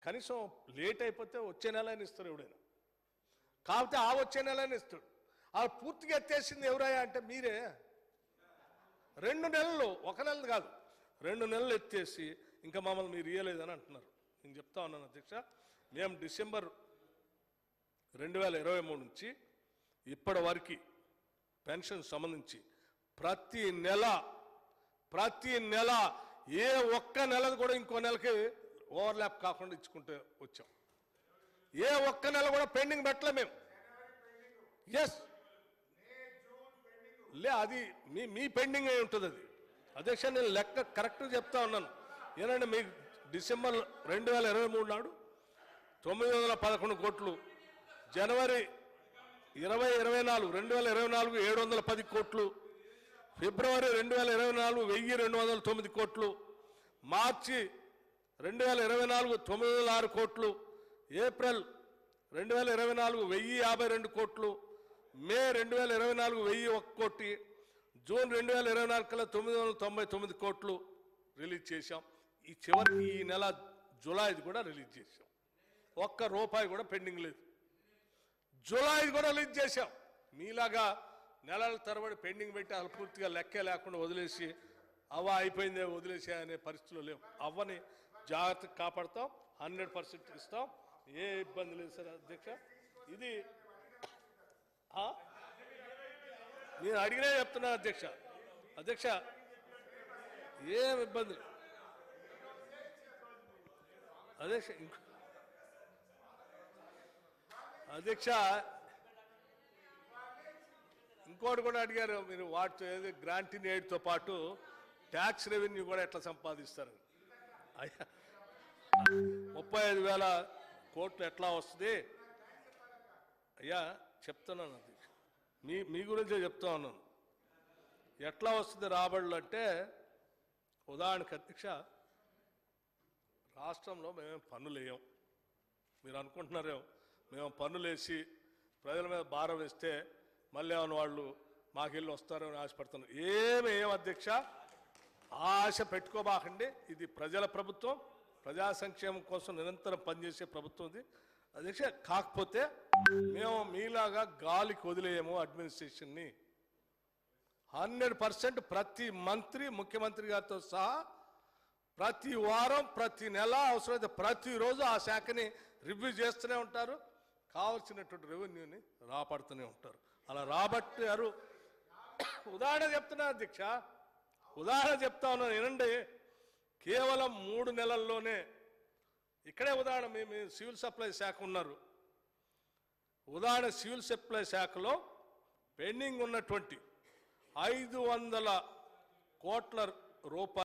కనీసం లేట్ అయిపోతే వచ్చే నెల అని ఇస్తారు ఎవడైనా, కాకపోతే ఆ వచ్చే నెల అని ఇస్తాడు. ఆ పూర్తిగా ఎత్తేసింది ఎవరయ్యా అంటే మీరే. 2 నెలలు, 1 నెల కాదు 2 నెలలు ఎత్తేసి ఇంకా మమ్మల్ని మీరు ఇయ్యలేదని అంటున్నారు. నేను చెప్తా ఉన్నాను అధ్యక్ష, మేము డిసెంబర్ 2023 నుంచి ఇప్పటి వరకు పెన్షన్ సంబంధించి ప్రతి నెల ఏ ఒక్క నెలది కూడా ఇంకో నెలకి ఓవర్లాప్ కాకుండా ఇచ్చుకుంటూ వచ్చాం. ఏ ఒక్క నెల కూడా పెండింగ్ పెట్టలే మేము. ఎస్ లే, అది మీ పెండింగ్ అయి ఉంటుంది అది అధ్యక్ష. నేను లెక్క కరెక్ట్గా చెప్తా ఉన్నాను. ఏనంటే మీకు డిసెంబర్ 2023 నాడు 911 కోట్లు, జనవరి 2024 710 కోట్లు, ఫిబ్రవరి 2024 1209 కోట్లు, మార్చి 2024 906 కోట్లు, ఏప్రిల్ 2024 1052 కోట్లు, మే 2024 1001 కోటి, జూన్ 2024 కల్లా 999 కోట్లు రిలీజ్ చేశాం. ఈ చివరికి ఈ నెల జూలైది కూడా రిలీజ్ చేశాం. ఒక్క రూపాయి కూడా పెండింగ్ లేదు. జూలైది కూడా రిలీజ్ చేశాం. మీలాగా నెలల తరబడి పెండింగ్ పెట్టి అసలు పూర్తిగా లెక్కే లేకుండా వదిలేసి అయిపోయిందే వదిలేసే అనే పరిస్థితులు లేవు. అవ్వని జాగ్రత్తగా కాపాడుతాం, 100% ఇస్తాం, ఏ ఇబ్బంది లేదు సార్ అధ్యక్ష. ఇది నేను అడిగినే చెప్తున్నా అధ్యక్ష ఏం ఇబ్బంది అధ్యక్ష. ఇంకోటి కూడా అడిగారు మీరు, వాటితో ఏది గ్రాంట్ ఇన్ ఎయిడ్తో పాటు ట్యాక్స్ రెవెన్యూ కూడా ఎట్లా సంపాదిస్తారు అయ్యా. 35,000 కోట్లు ఎట్లా వస్తుంది అయ్యా చెప్తున్నాను అధ్యక్ష. మీ గురించే చెప్తా ఉన్నాను. ఎట్లా వస్తుంది రాబడులు అంటే, ఉదాహరణకు అధ్యక్ష, రాష్ట్రంలో మేమేం పన్నులు వేయం. మీరు అనుకుంటున్నారేమో మేము పన్నులు వేసి ప్రజల మీద భారం వేస్తే మళ్ళీ ఏమైనా వాళ్ళు మాకెళ్ళి వస్తారని ఆశపడుతున్నారు. ఏం అధ్యక్ష, ఆశ పెట్టుకోబాకండి. ఇది ప్రజల ప్రభుత్వం, ప్రజా సంక్షేమం కోసం నిరంతరం పనిచేసే ప్రభుత్వం ఇది అధ్యక్ష. కాకపోతే మేము మీలాగా గాలికి వదిలేయము అడ్మినిస్ట్రేషన్ని. 100% ప్రతి మంత్రి, ముఖ్యమంత్రి గారితో సహా ప్రతి వారం, ప్రతి నెల, అవసరమైతే ప్రతిరోజు ఆ శాఖని రివ్యూ చేస్తూనే ఉంటారు. కావాల్సినటువంటి రెవెన్యూని రాబడుతూనే ఉంటారు. అలా రాబట్టారు. ఉదాహరణ చెప్తున్నా అధ్యక్ష, ఉదాహరణ చెప్తా ఉన్నాను వినండి. కేవలం 3 నెలల్లోనే ఇక్కడే ఉదాహరణ, మేము సివిల్ సప్లై శాఖ ఉన్నారు. ఉదాహరణ సివిల్ సప్లై శాఖలో పెండింగ్ ఉన్నటువంటి 500 కోట్ల రూపాయలు